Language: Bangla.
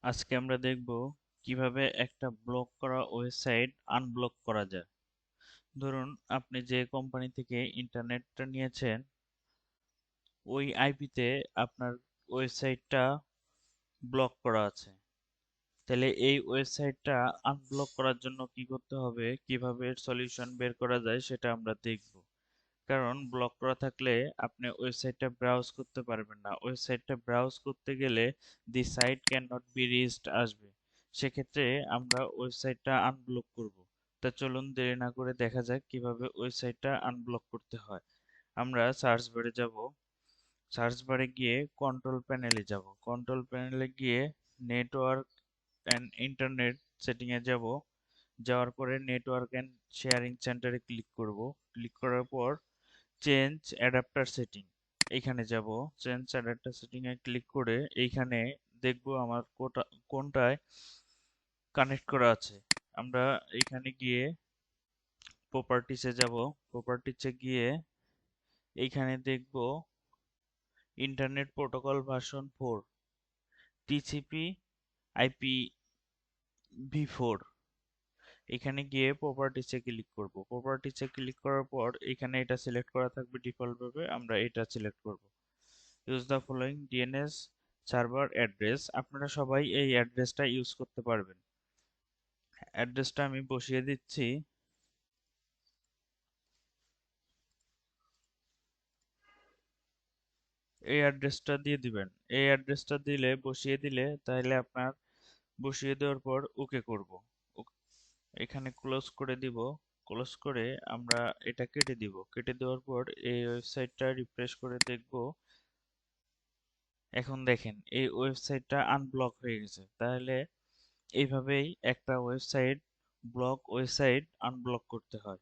আজকে আমরা দেখব কিভাবে একটা ব্লক করা ওয়েবসাইট আনব্লক করা যায়। ধরুন আপনি যে কোম্পানি থেকে ইন্টারনেটটা নিয়েছেন ওই আইপিতে আপনার ওয়েবসাইটটা ব্লক করা আছে। তাহলে এই ওয়েবসাইটটা আনব্লক করার জন্য কি করতে হবে, কিভাবে এর সলিউশন বের করা যায় সেটা আমরা দেখব। কারণ ব্লক করা থাকলে আপনি ওয়েবসাইটটা ব্রাউজ করতে পারবেন না। ওয়েবসাইটটা ব্রাউজ করতে গেলে the site can not be reached আসবে। সেক্ষেত্রে আমরা ওয়েবসাইটটা আনব্লক করব। তা চলুন দেরি না করে দেখা যাক কিভাবে ওয়েবসাইটটা আনব্লক করতে হয়। আমরা সার্চ বারে যাব। সার্চ বারে গিয়ে কন্ট্রোল প্যানেলে যাব। কন্ট্রোল প্যানেলে গিয়ে নেটওয়ার্ক অ্যান্ড ইন্টারনেট সেটিংয়ে যাব। যাওয়ার পরে নেটওয়ার্ক অ্যান্ড শেয়ারিং সেন্টারে ক্লিক করব। ক্লিক করার পর চেঞ্জ অ্যাডাপ্টার সেটিং এইখানে যাব। চেঞ্জ অ্যাডাপ্টার সেটিং এ ক্লিক করে এইখানে দেখব আমার কোনটায় কানেক্ট করা আছে। আমরা এইখানে গিয়ে প্রপার্টিসে যাব। প্রপার্টিসে গিয়ে এইখানে দেখব internet protocol version 4 TCP IP ভি4। এখানে গিয়ে প্রপার্টিসে ক্লিক করব। প্রপার্টিসে ক্লিক করার পর এখানে এটা সিলেক্ট করা থাকবে ডিফল্ট ভাবে, আমরা এটা সিলেক্ট করব। Use the following DNS server address. আপনারা সবাই এই অ্যাড্রেসটা ইউজ করতে পারবেন। অ্যাড্রেসটা আমি বসিয়ে দিচ্ছি। এই অ্যাড্রেসটা দিয়ে দিবেন। এই অ্যাড্রেসটা দিলে বসিয়ে দিলে তাহলে আপনার বসিয়ে দেওয়ার পর ওকে করব। এখানে ক্লোজ করে দিব। ক্লোজ করে আমরা এটা কেটে দিব। কেটে দেওয়ার পর এই ওয়েবসাইটটা রিফ্রেশ করে দেখব। এখন দেখেন এই ওয়েবসাইটটা আনব্লক হয়ে গেছে। তাহলে এইভাবেই একটা ওয়েবসাইট আনব্লক করতে হয়।